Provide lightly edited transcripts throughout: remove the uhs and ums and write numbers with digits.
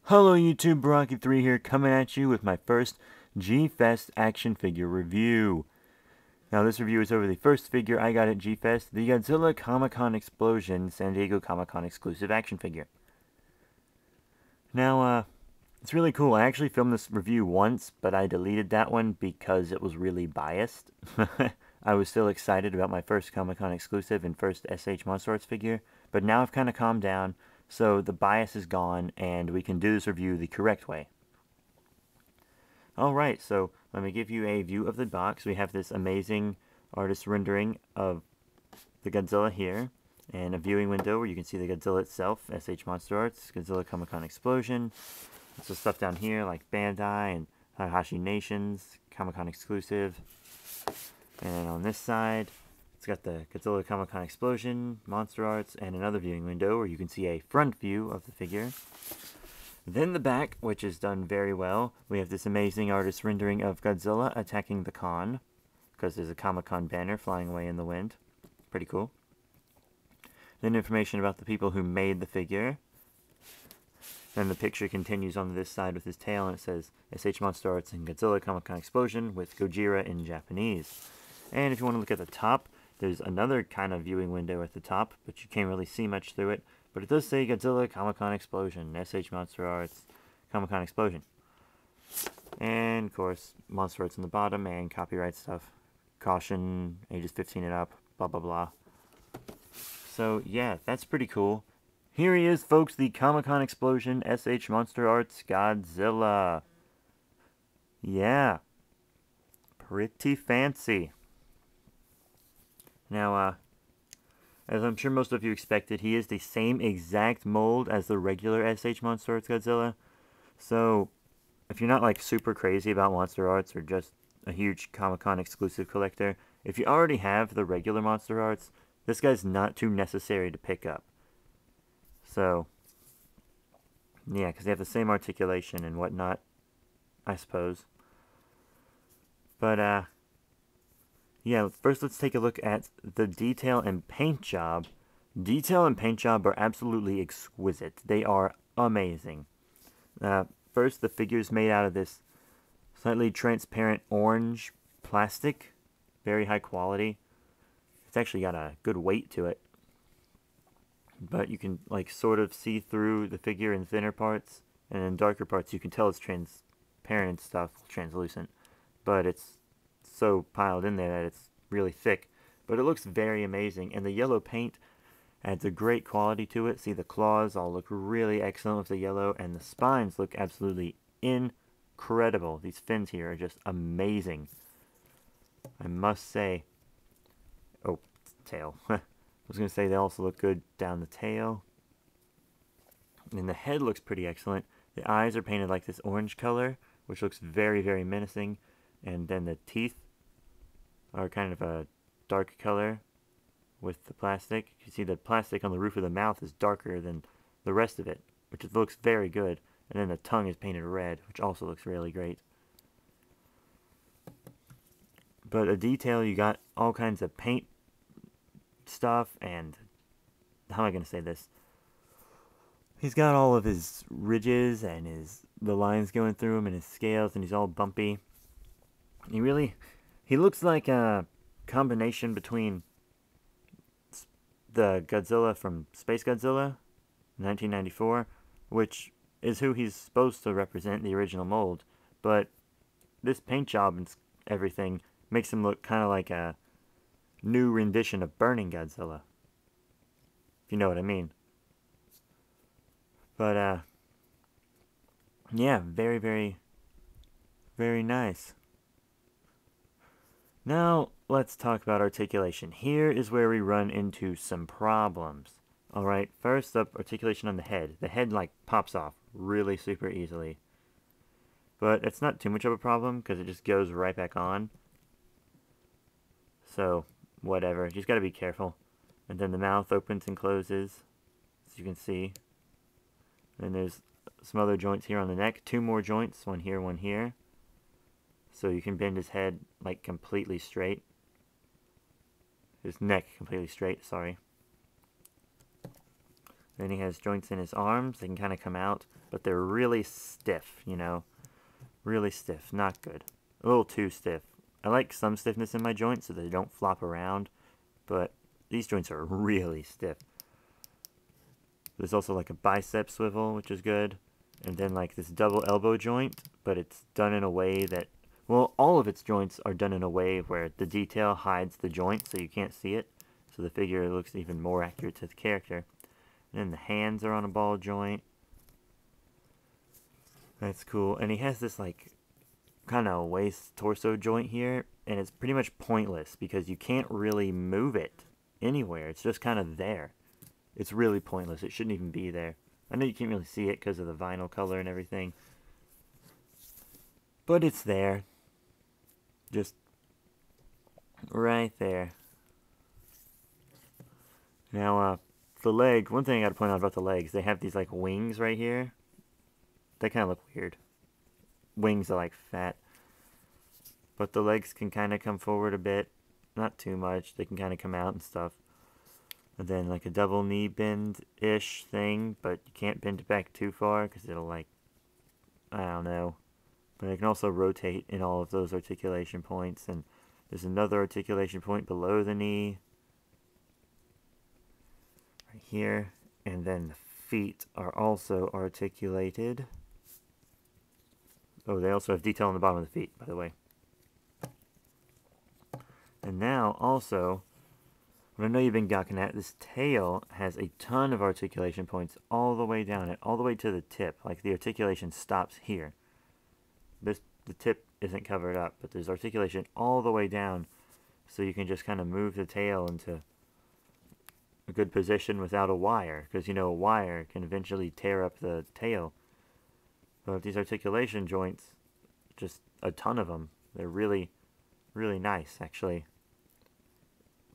Hello YouTube, Brocky3 here, coming at you with my first G-Fest action figure review. Now this review is over the first figure I got at G-Fest, the Godzilla Comic-Con Explosion San Diego Comic-Con exclusive action figure. Now, it's really cool. I actually filmed this review once, but I deleted that one because it was really biased. I was still excited about my first Comic-Con exclusive and first SH Monster Arts figure, but now I've kind of calmed down. So the bias is gone, and we can do this review the correct way. Alright, so let me give you a view of the box. We have this amazing artist rendering of the Godzilla here, and a viewing window where you can see the Godzilla itself, SH Monster Arts, Godzilla Comic-Con Explosion. So stuff down here like Bandai and Takahashi Nations, Comic-Con exclusive. And on this side, it's got the Godzilla Comic-Con Explosion, Monster Arts, and another viewing window where you can see a front view of the figure. Then the back, which is done very well. We have this amazing artist rendering of Godzilla attacking the con, because there's a Comic-Con banner flying away in the wind. Pretty cool. Then information about the people who made the figure. Then the picture continues on this side with his tail, and it says SH Monster Arts and Godzilla Comic-Con Explosion with Gojira in Japanese. And if you want to look at the top, there's another kind of viewing window at the top, but you can't really see much through it. But it does say Godzilla Comic-Con Explosion, SH Monster Arts, Comic-Con Explosion. And, of course, Monster Arts in the bottom and copyright stuff. Caution, ages 15 and up, blah, blah, blah. So, yeah, that's pretty cool. Here he is, folks, the Comic-Con Explosion SH Monster Arts Godzilla. Yeah. Pretty fancy. Now, as I'm sure most of you expected, he is the same exact mold as the regular SH Monster Arts Godzilla. So, if you're not like super crazy about Monster Arts or just a huge Comic-Con exclusive collector, if you already have the regular Monster Arts, this guy's not too necessary to pick up. So, yeah, because they have the same articulation and whatnot, I suppose. But, yeah, first let's take a look at the detail and paint job. Detail and paint job are absolutely exquisite. They are amazing. First, the figure is made out of this slightly transparent orange plastic. Very high quality. It's actually got a good weight to it. But you can, like, sort of see through the figure in thinner parts. And in darker parts, you can tell it's transparent and stuff, translucent. But it's so piled in there that it's really thick, but it looks very amazing, and the yellow paint adds a great quality to it. See, the claws all look really excellent with the yellow, and the spines look absolutely incredible. These fins here are just amazing, I must say. Oh, tail. I was going to say they also look good down the tail. And the head looks pretty excellent. The eyes are painted like this orange color, which looks very, very menacing. And then the teeth are kind of a dark color with the plastic. You see the plastic on the roof of the mouth is darker than the rest of it, which looks very good. And then the tongue is painted red, which also looks really great. But a detail, you got all kinds of paint stuff, and how am I going to say this? He's got all of his ridges and the lines going through him and his scales, and he's all bumpy. He looks like a combination between the Godzilla from Space Godzilla, 1994, which is who he's supposed to represent, the original mold, but this paint job and everything makes him look kind of like a new rendition of Burning Godzilla, if you know what I mean. But, yeah, very, very, very nice. Now, let's talk about articulation. Here is where we run into some problems. Alright, first up, articulation on the head. The head, like, pops off really super easily. But it's not too much of a problem, because it just goes right back on. So, whatever. You just gotta be careful. And then the mouth opens and closes, as you can see. And there's some other joints here on the neck. 2 more joints, one here, one here. So you can bend his head, like, completely straight. His neck completely straight, sorry. Then he has joints in his arms. They can kind of come out, but they're really stiff, you know. Really stiff. Not good. A little too stiff. I like some stiffness in my joints so they don't flop around, but these joints are really stiff. There's also like a bicep swivel, which is good. And then like this double elbow joint, but it's done in a way that, well, all of its joints are done in a way where the detail hides the joint so you can't see it. So the figure looks even more accurate to the character. And then the hands are on a ball joint. That's cool. And he has this like kind of waist torso joint here, and it's pretty much pointless because you can't really move it anywhere. It's just kind of there. It's really pointless. It shouldn't even be there. I know you can't really see it because of the vinyl color and everything, but it's there. Just right there. Now, the leg, one thing I gotta point out about the legs, they have these like wings right here. They kind of look weird. Wings are like fat. But the legs can kind of come forward a bit. Not too much. They can kind of come out and stuff. And then like a double knee bend-ish thing, but you can't bend it back too far because it'll like, I don't know. But it can also rotate in all of those articulation points. And there's another articulation point below the knee. Right here. And then the feet are also articulated. Oh, they also have detail on the bottom of the feet, by the way. And now, also, what I know you've been gawking at, this tail has a ton of articulation points all the way down it, all the way to the tip. Like, the articulation stops here. The tip isn't covered up, but there's articulation all the way down, so you can just kind of move the tail into a good position without a wire, because, you know, a wire can eventually tear up the tail. But these articulation joints, just a ton of them. They're really, really nice, actually.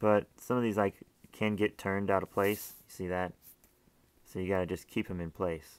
But some of these, like, can get turned out of place. You see that? So you gotta just keep them in place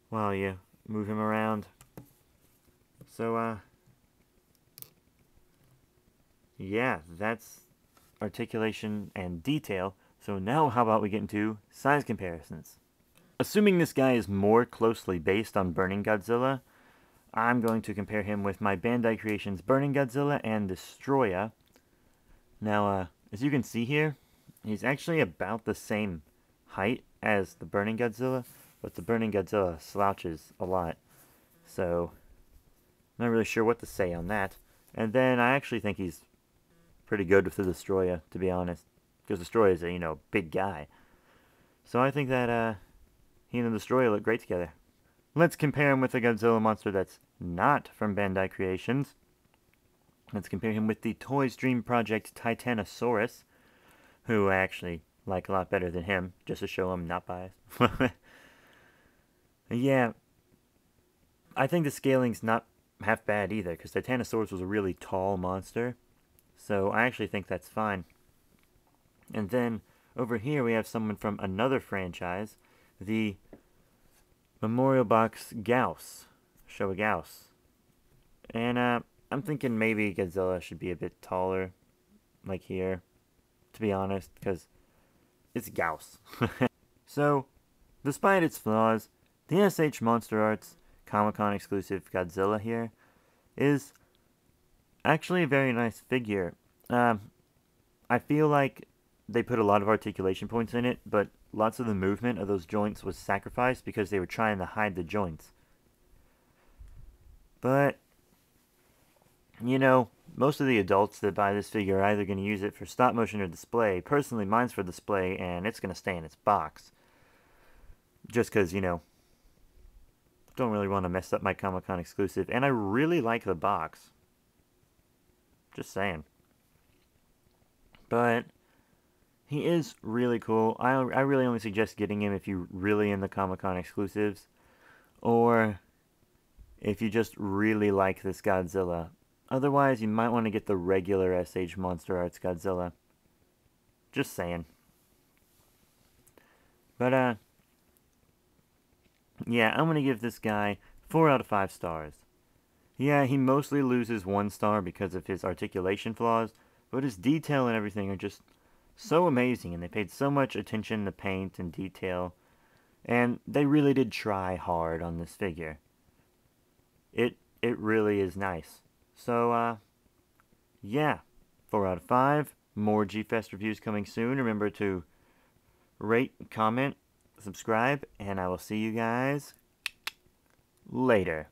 while you move him around. So, yeah, that's articulation and detail. So now how about we get into size comparisons? Assuming this guy is more closely based on Burning Godzilla, I'm going to compare him with my Bandai Creations Burning Godzilla and Destroya. Now, as you can see here, he's actually about the same height as the Burning Godzilla, but the Burning Godzilla slouches a lot. So, I'm not really sure what to say on that. And then I actually think he's pretty good with the Destroya, to be honest, because Destroya is a, you know, big guy. So I think that, he and the Destroya look great together. Let's compare him with a Godzilla monster that's not from Bandai Creations. Let's compare him with the Toys Dream Project Titanosaurus, who I actually like a lot better than him, just to show I'm not biased. Yeah, I think the scaling's not half bad either, because Titanosaurus was a really tall monster, so I actually think that's fine. And then, over here we have someone from another franchise, the Memorial Box Gauss, Showa Gauss. And I'm thinking maybe Godzilla should be a bit taller, like here, to be honest, because it's Gauss. So, despite its flaws, the SH Monster Arts Comic-Con exclusive Godzilla here is actually a very nice figure. I feel like they put a lot of articulation points in it, but lots of the movement of those joints was sacrificed because they were trying to hide the joints. But, you know, most of the adults that buy this figure are either going to use it for stop motion or display. Personally, mine's for display, and it's going to stay in its box. Just because, you know, don't really want to mess up my Comic-Con exclusive. And I really like the box. Just saying. But he is really cool. I really only suggest getting him if you're really in the Comic-Con exclusives, or if you just really like this Godzilla. Otherwise, you might want to get the regular SH Monster Arts Godzilla. Just saying. But, yeah, I'm going to give this guy 4 out of 5 stars. Yeah, he mostly loses 1 star because of his articulation flaws, but his detail and everything are just so amazing, and they paid so much attention to paint and detail, and they really did try hard on this figure. It really is nice. So, yeah, 4 out of 5. More G-Fest reviews coming soon. Remember to rate, comment, subscribe, and I will see you guys later.